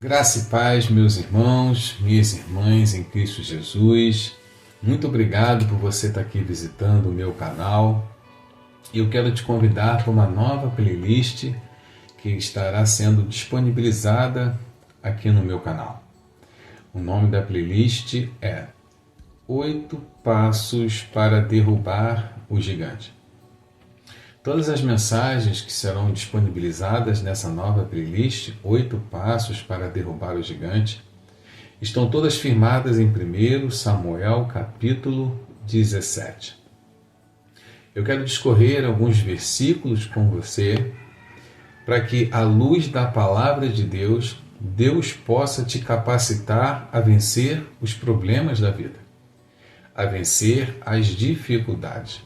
Graça e paz, meus irmãos, minhas irmãs em Cristo Jesus. Muito obrigado por você estar aqui visitando o meu canal. Eu quero te convidar para uma nova playlist que estará sendo disponibilizada aqui no meu canal. O nome da playlist é 8 Passos para Derrubar o Gigante. Todas as mensagens que serão disponibilizadas nessa nova playlist, 8 Passos para Derrubar o Gigante, estão todas firmadas em 1 Samuel capítulo 17. Eu quero discorrer alguns versículos com você para que, à luz da palavra de Deus, Deus possa te capacitar a vencer os problemas da vida, a vencer as dificuldades.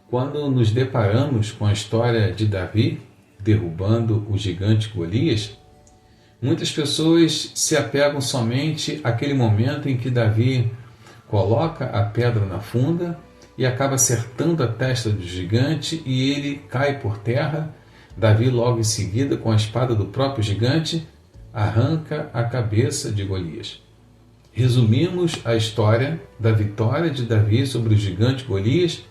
Quando nos deparamos com a história de Davi derrubando o gigante Golias, muitas pessoas se apegam somente àquele momento em que Davi coloca a pedra na funda e acaba acertando a testa do gigante e ele cai por terra. Davi, logo em seguida, com a espada do próprio gigante, arranca a cabeça de Golias. Resumimos a história da vitória de Davi sobre o gigante Golias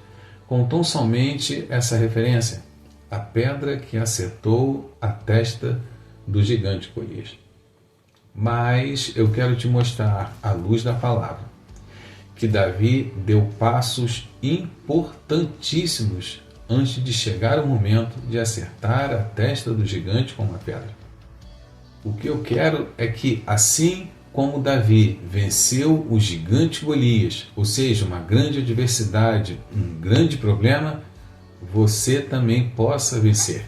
com tão somente essa referência, a pedra que acertou a testa do gigante Golias. Mas eu quero te mostrar, à luz da palavra, que Davi deu passos importantíssimos antes de chegar o momento de acertar a testa do gigante com uma pedra. O que eu quero é que, assim como Davi venceu o gigante Golias, ou seja, uma grande adversidade, um grande problema, você também possa vencer.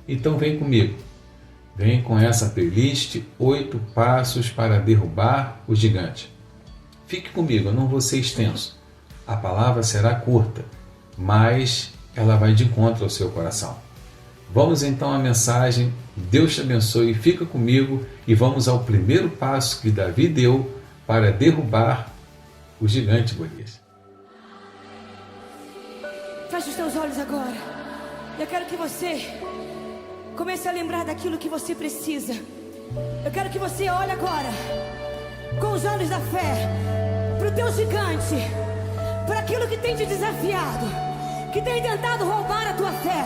Então vem comigo, vem com essa playlist 8 Passos para Derrubar o Gigante. Fique comigo, eu não vou ser extenso, a palavra será curta, mas ela vai de encontro ao seu coração. Vamos então à mensagem. Deus te abençoe, fica comigo e vamos ao primeiro passo que Davi deu para derrubar o gigante Golias. Feche os teus olhos agora. Eu quero que você comece a lembrar daquilo que você precisa. Eu quero que você olhe agora com os olhos da fé para o teu gigante, para aquilo que tem te desafiado, que tem tentado roubar a tua fé,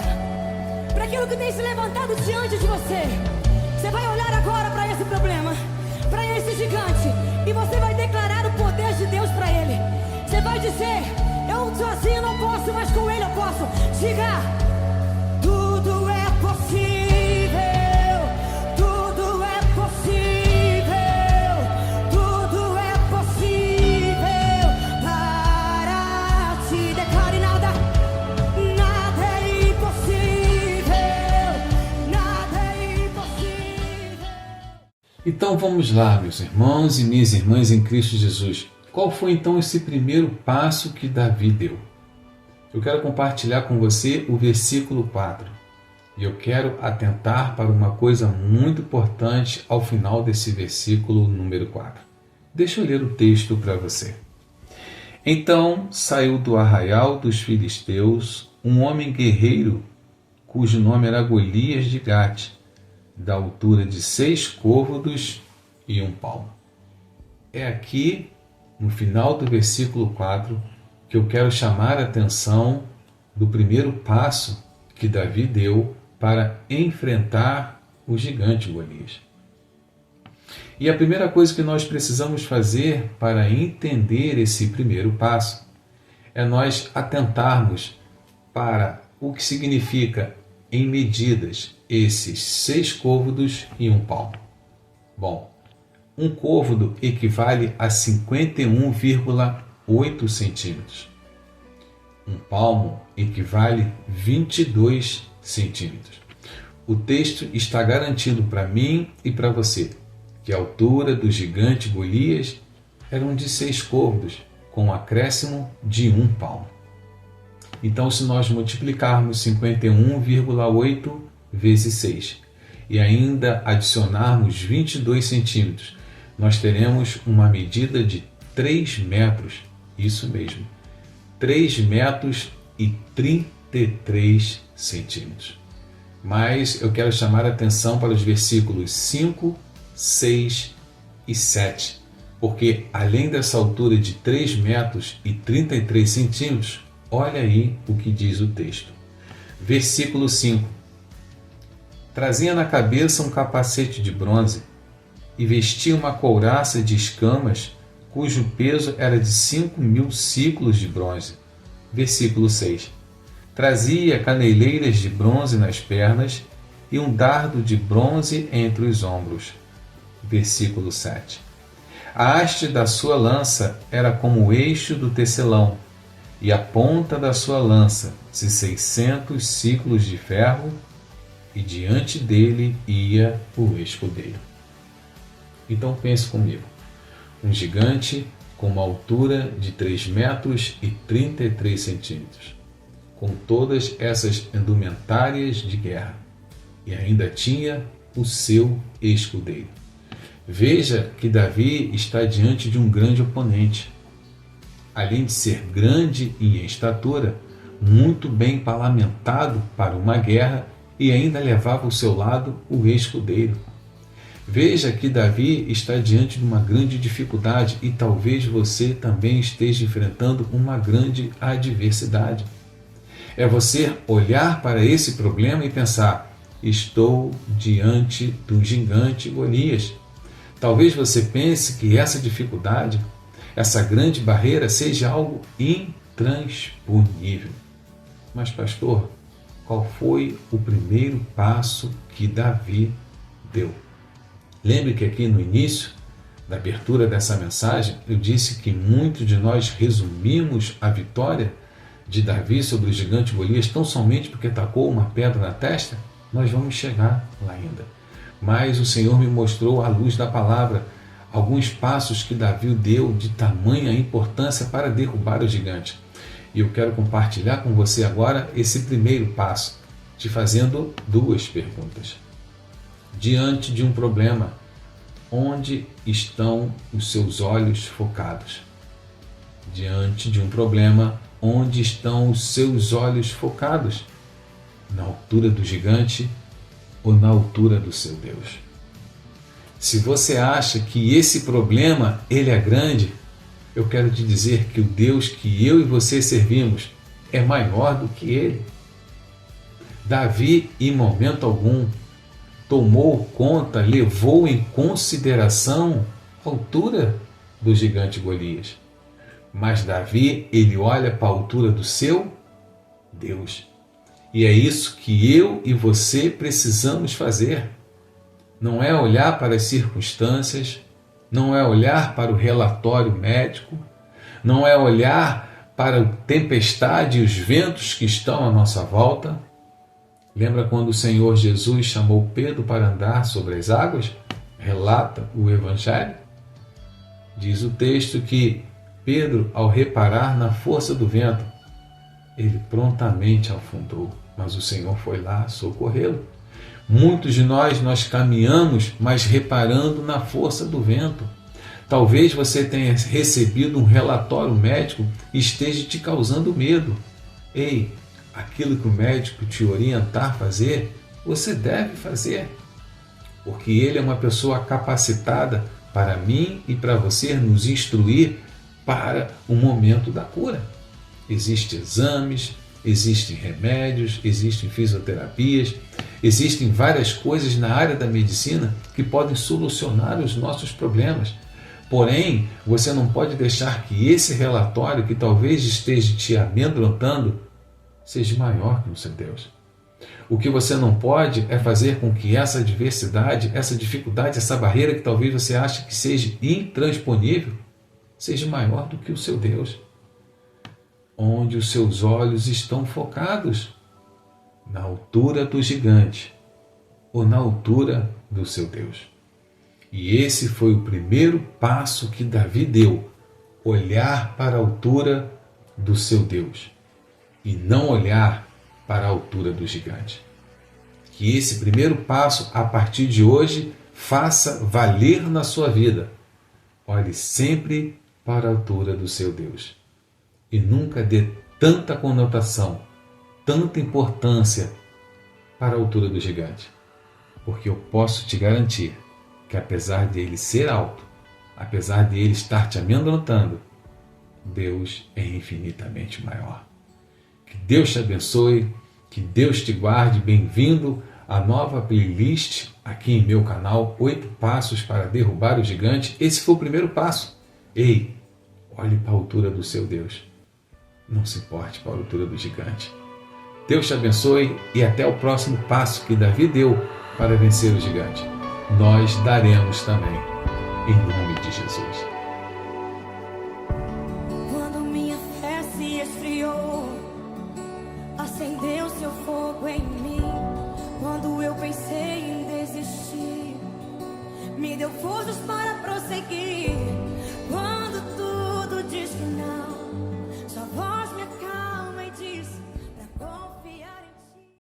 para aquilo que tem se levantado diante de você. Você vai olhar agora para esse problema, para esse gigante, e você vai declarar o poder de Deus para ele. Você vai dizer: eu sozinho não posso, mas com ele eu posso. Diga: tudo é possível, tudo é possível, tudo é possível para ti. Declare: nada é impossível, nada é impossível. Então vamos lá, meus irmãos e minhas irmãs em Cristo Jesus. Qual foi então esse primeiro passo que Davi deu? Eu quero compartilhar com você o versículo 4. E eu quero atentar para uma coisa muito importante ao final desse versículo número 4. Deixa eu ler o texto para você. Então saiu do arraial dos filisteus um homem guerreiro, cujo nome era Golias de Gate, da altura de 6 côvados e 1 palmo. É aqui, no final do versículo 4, que eu quero chamar a atenção do primeiro passo que Davi deu para enfrentar o gigante Golias. E a primeira coisa que nós precisamos fazer para entender esse primeiro passo é nós atentarmos para o que significa, em medidas, esses 6 côvados e 1 palmo. Bom, 1 côvado equivale a 51,8 centímetros. 1 palmo equivale a 22 centímetros. O texto está garantido para mim e para você que a altura do gigante Golias era de 6 côvados, com um acréscimo de 1 palmo. Então, se nós multiplicarmos 51,8 vezes 6 e ainda adicionarmos 22 centímetros, nós teremos uma medida de 3 metros, isso mesmo, 3 metros e 33 centímetros. Mas eu quero chamar a atenção para os versículos 5 6 e 7, porque além dessa altura de 3 metros e 33 centímetros, olha aí o que diz o texto. Versículo 5. Trazia na cabeça um capacete de bronze e vestia uma couraça de escamas, cujo peso era de 5.000 siclos de bronze. Versículo 6. Trazia caneleiras de bronze nas pernas e um dardo de bronze entre os ombros. Versículo 7. A haste da sua lança era como o eixo do tecelão, e a ponta da sua lança de 600 siclos de ferro, e diante dele ia o escudeiro. Então pense comigo, um gigante com uma altura de 3 metros e 33 centímetros, com todas essas indumentárias de guerra, e ainda tinha o seu escudeiro. Veja que Davi está diante de um grande oponente. Além de ser grande em estatura, muito bem parlamentado para uma guerra, e ainda levava ao seu lado o escudeiro. Veja que Davi está diante de uma grande dificuldade e talvez você também esteja enfrentando uma grande adversidade. É você olhar para esse problema e pensar: estou diante do gigante Golias. Talvez você pense que essa dificuldade, essa grande barreira, seja algo intransponível. Mas, pastor, qual foi o primeiro passo que Davi deu? Lembre que aqui no início da abertura dessa mensagem, eu disse que muitos de nós resumimos a vitória de Davi sobre o gigante Golias tão somente porque tacou uma pedra na testa. Nós vamos chegar lá ainda. Mas o Senhor me mostrou, à luz da palavra, alguns passos que Davi deu de tamanha importância para derrubar o gigante. E eu quero compartilhar com você agora esse primeiro passo, te fazendo duas perguntas. Diante de um problema, onde estão os seus olhos focados? Diante de um problema, onde estão os seus olhos focados? Na altura do gigante ou na altura do seu Deus? Se você acha que esse problema ele é grande, eu quero te dizer que o Deus que eu e você servimos é maior do que ele. Davi, em momento algum, tomou conta, levou em consideração a altura do gigante Golias. Mas Davi, ele olha para a altura do seu Deus. E é isso que eu e você precisamos fazer. Não é olhar para as circunstâncias, não é olhar para o relatório médico, não é olhar para a tempestade e os ventos que estão à nossa volta. Lembra quando o Senhor Jesus chamou Pedro para andar sobre as águas? Relata o Evangelho. Diz o texto que Pedro, ao reparar na força do vento, ele prontamente afundou, mas o Senhor foi lá socorrê-lo. Muitos de nós caminhamos, mas reparando na força do vento. Talvez você tenha recebido um relatório médico e esteja te causando medo. Ei, aquilo que o médico te orientar a fazer, você deve fazer, porque ele é uma pessoa capacitada para mim e para você nos instruir para o momento da cura. Existem exames, existem remédios, existem fisioterapias, existem várias coisas na área da medicina que podem solucionar os nossos problemas. Porém, você não pode deixar que esse relatório, que talvez esteja te amedrontando, seja maior que o seu Deus. O que você não pode é fazer com que essa adversidade, essa dificuldade, essa barreira que talvez você ache que seja intransponível, seja maior do que o seu Deus. Onde os seus olhos estão focados? Na altura do gigante ou na altura do seu Deus? E esse foi o primeiro passo que Davi deu, olhar para a altura do seu Deus e não olhar para a altura do gigante. Que esse primeiro passo, a partir de hoje, faça valer na sua vida. Olhe sempre para a altura do seu Deus e nunca dê tanta conotação, tanta importância para a altura do gigante, porque eu posso te garantir que apesar de ele ser alto, apesar de ele estar te amedrontando, Deus é infinitamente maior. Que Deus te abençoe, que Deus te guarde. Bem-vindo à nova playlist aqui em meu canal, 8 passos para derrubar o gigante. Esse foi o primeiro passo. Ei, olhe para a altura do seu Deus. Não se importe para a altura do gigante. Deus te abençoe e até o próximo passo que Davi deu para vencer o gigante. Nós daremos também, em nome de Jesus.